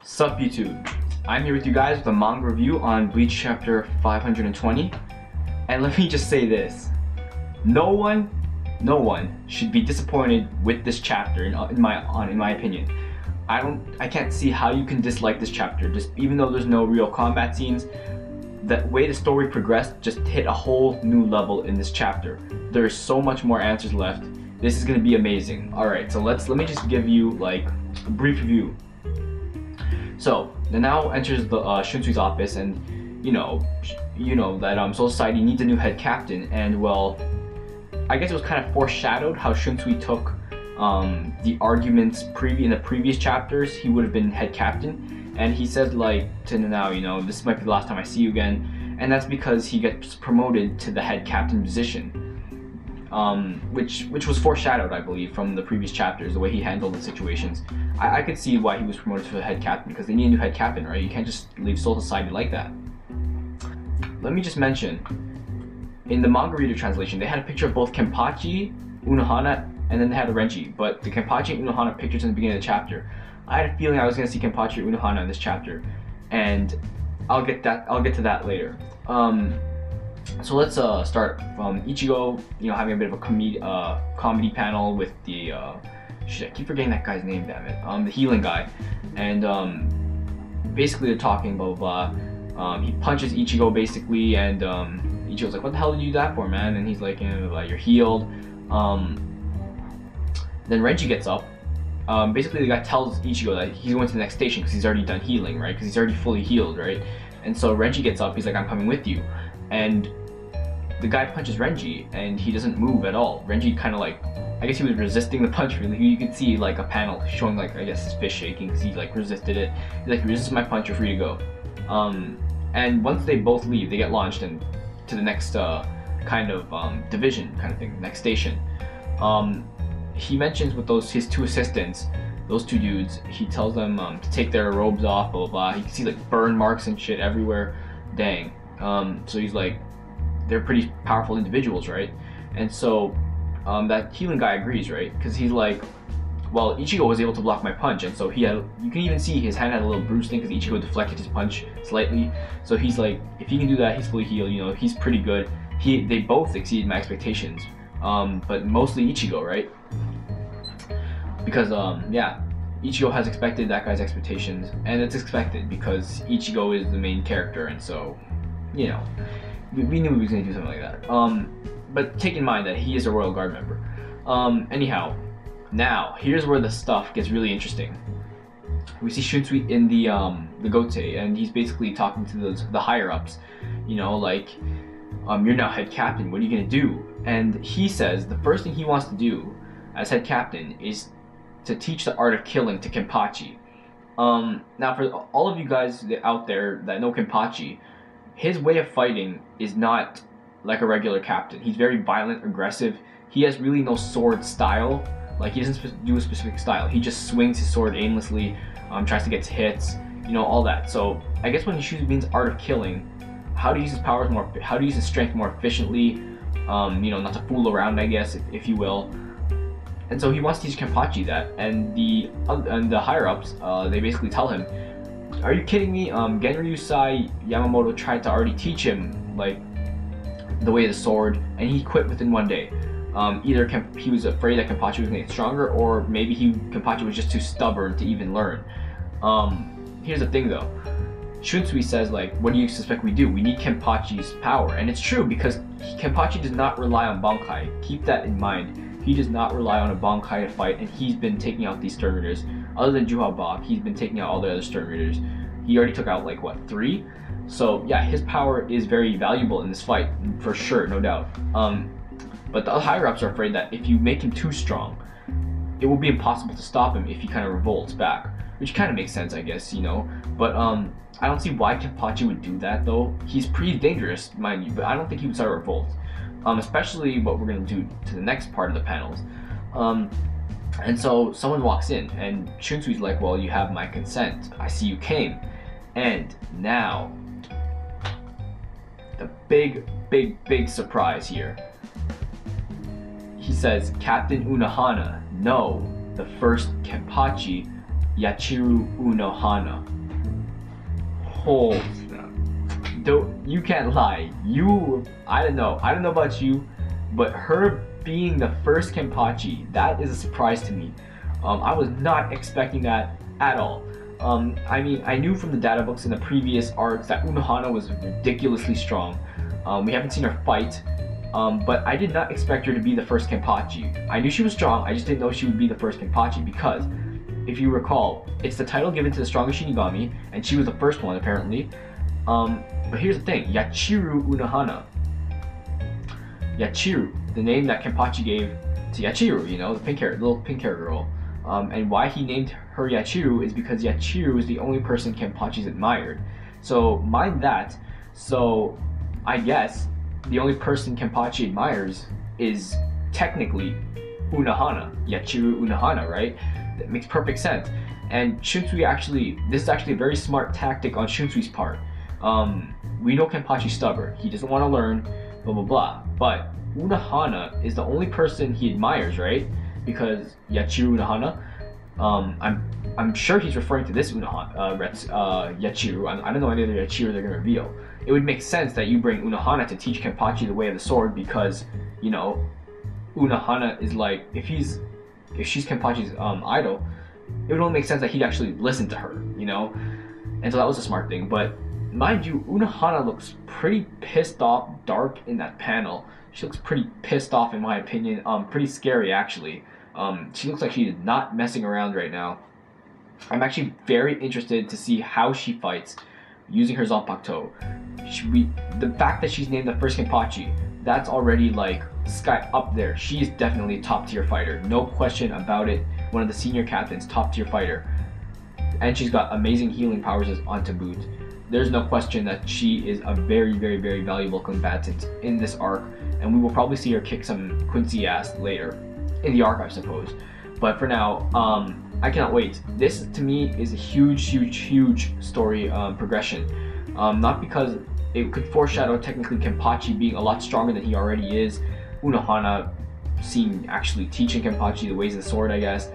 Sup YouTube, I'm here with you guys with a manga review on Bleach chapter 520, and let me just say this, no one should be disappointed with this chapter in my opinion. I can't see how you can dislike this chapter, just even though there's no real combat scenes. The way the story progressed just hit a whole new level in this chapter. There's so much more answers left. This is gonna be amazing. Alright, so let me just give you like a brief review. So, now enters the Shunsui's office, and you know that Soul Society needs a new head captain, and well, I guess it was kind of foreshadowed how Shunsui took the arguments in the previous chapters. He would have been head captain, and he said like to Nanao, this might be the last time I see you again, and that's because he gets promoted to the head captain position. Which was foreshadowed, I believe, from the previous chapters, the way he handled the situations. I could see why he was promoted to the head captain, because they need a new head captain, right? You can't just leave Soul Society like that. Let me just mention, in the manga reader translation, they had a picture of both Kenpachi, Unohana, and then they had a Renji, but the Kenpachi and Unohana pictures in the beginning of the chapter, I had a feeling I was going to see Kenpachi or Unohana in this chapter, and I'll get to that later. So let's start from Ichigo, having a bit of a comedy panel with the shit, I keep forgetting that guy's name, damn it. The healing guy, and basically they're talking blah blah blah. He punches Ichigo basically, and Ichigo's like, "What the hell did you do that for, man?" And he's like, "You're healed." Then Renji gets up. Basically the guy tells Ichigo that he's going to the next station because he's already done healing, right? Because he's already fully healed, right? And so Renji gets up. He's like, "I'm coming with you," and the guy punches Renji, and he doesn't move at all. Renji kind of like, I guess he was resisting the punch, really. You could see like a panel showing like, I guess his fist shaking because he like resisted it. He's like, "Resist my punch, you're free to go." And once they both leave, they get launched and to the next kind of division kind of thing, next station. He mentions with his two assistants, those two dudes, he tells them to take their robes off, blah blah blah. You can see like burn marks and shit everywhere. Dang. So he's like, they're pretty powerful individuals, right? And so that healing guy agrees, right? Because he's like, well, Ichigo was able to block my punch, and so you can even see his hand had a little bruise thing because Ichigo deflected his punch slightly. So he's like, if he can do that, he's fully healed. He's pretty good. They both exceeded my expectations, but mostly Ichigo, right? Because yeah, Ichigo has expected that guy's expectations, and it's expected because Ichigo is the main character, and so we knew he was going to do something like that. But take in mind that he is a Royal Guard member. Anyhow, now here's where the stuff gets really interesting. We see Shunsui in the Gote, and he's basically talking to the higher ups. Like, you're now head captain. What are you going to do? And he says the first thing he wants to do as head captain is to teach the art of killing to Kenpachi. Now, for all of you guys out there that know Kenpachi, his way of fighting is not like a regular captain. He's very violent, aggressive. He has really no sword style. Like, he doesn't do a specific style. He just swings his sword aimlessly, tries to get hits, all that. So I guess when he means art of killing, how to use his powers how to use his strength more efficiently, not to fool around, I guess, if you will. And so he wants to teach Kenpachi that, and the higher ups, they basically tell him, "Are you kidding me? Genryusai Yamamoto tried to already teach him like the way of the sword, and he quit within one day. Either he was afraid that Kenpachi was going to get stronger, or maybe Kenpachi was just too stubborn to even learn." Here's the thing though. Shunsui says, like, "What do you suspect we do? We need Kenpachi's power." And it's true, because Kenpachi does not rely on Bankai. Keep that in mind. He does not rely on a Bankai to fight, and he's been taking out these stern readers. Other than Juhabak, he's been taking out all the other stern readers. He already took out, like, what, 3? So, yeah, his power is very valuable in this fight, for sure, no doubt. But the higher-ups are afraid that if you make him too strong, it will be impossible to stop him if he kind of revolts back. Which kind of makes sense, I guess, But, I don't see why Kenpachi would do that, though. He's pretty dangerous, mind you, but I don't think he would start a revolt. Especially what we're going to do to the next part of the panels. And so someone walks in, and Shunsui's like, "Well, you have my consent. I see you came." And now, the big surprise here. He says, "Captain Unohana, no, the first Kenpachi Yachiru Unohana. Oh snap. You can't lie. I don't know about you, but her being the first Kenpachi, that is a surprise to me. I was not expecting that at all. I mean, I knew from the data books in the previous arcs that Unohana was ridiculously strong. We haven't seen her fight, but I did not expect her to be the first Kenpachi. I knew she was strong, I just didn't know she would be the first Kenpachi because, if you recall, it's the title given to the strongest Shinigami, and she was the first one apparently. But here's the thing, Yachiru Unohana. Yachiru, the name that Kenpachi gave to Yachiru, you know, the little pink hair girl. And why he named her Yachiru is because Yachiru is the only person Kenpachi's admired. So mind that. So I guess the only person Kenpachi admires is technically Unohana, Yachiru Unohana, right? That makes perfect sense. And Shunsui this is actually a very smart tactic on Shunsui's part. We know Kenpachi's stubborn. He doesn't want to learn, blah blah blah. But Unohana is the only person he admires, right? Because Yachiru Unohana, I'm sure he's referring to this Unohana, Yachiru. I don't know any other Yachiru they're gonna reveal. It would make sense that you bring Unohana to teach Kenpachi the way of the sword because, you know, Unohana is like, if she's Kenpachi's idol, it would only make sense that he'd actually listen to her, you know? And so that was a smart thing. But mind you, Unohana looks pretty pissed off, dark in that panel. She looks pretty pissed off in my opinion, pretty scary actually. She looks like she's not messing around right now. I'm actually very interested to see how she fights using her Zanpakuto. The fact that she's named the first Kenpachi, that's already like sky up there. She's definitely a top tier fighter, no question about it. One of the senior captains, top tier fighter. And she's got amazing healing powers on to boot. There's no question that she is a very, very, very valuable combatant in this arc, and we will probably see her kick some Quincy ass later in the arc, I suppose. But for now, I cannot wait. This to me is a huge, huge, huge story progression. Not because it could foreshadow technically Kenpachi being a lot stronger than he already is. Unohana seen actually teaching Kenpachi the ways of the sword, I guess.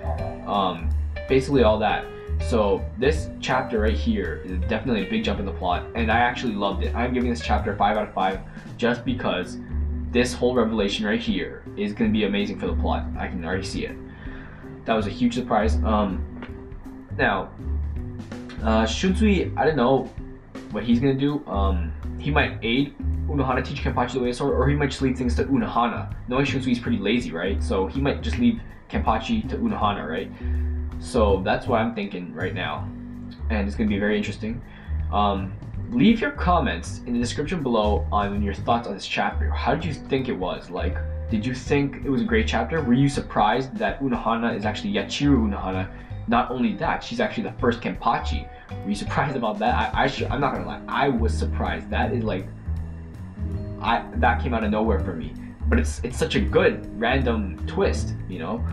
Basically all that. So this chapter right here is definitely a big jump in the plot, and I actually loved it. I'm giving this chapter a 5 out of 5 just because this whole revelation right here is going to be amazing for the plot. I can already see it. That was a huge surprise. Now, Shunsui, I don't know what he's going to do. He might aid Unohana teach Kenpachi the way of sword, or he might just leave things to Unohana. Knowing Shunsui is pretty lazy, right? So he might just leave Kenpachi to Unohana, right? So that's what I'm thinking right now, and it's going to be very interesting. Leave your comments in the description below on your thoughts on this chapter. How did you think it was? Like, did you think it was a great chapter? Were you surprised that Unohana is actually Yachiru Unohana? Not only that, she's actually the first Kenpachi. Were you surprised about that? I'm not gonna lie, I was surprised. That is like, that came out of nowhere for me. But it's such a good random twist, you know?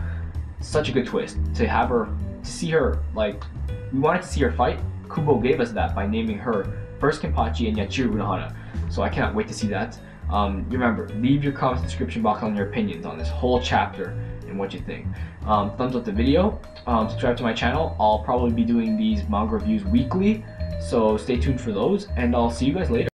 Such a good twist to have her, to see her, like, we wanted to see her fight. Kubo gave us that by naming her first Kenpachi and Yachiru Unohana. So I cannot wait to see that. Remember, leave your comments in the description box on your opinions on this whole chapter and what you think. Thumbs up the video, subscribe to my channel. I'll probably be doing these manga reviews weekly, so stay tuned for those, and I'll see you guys later.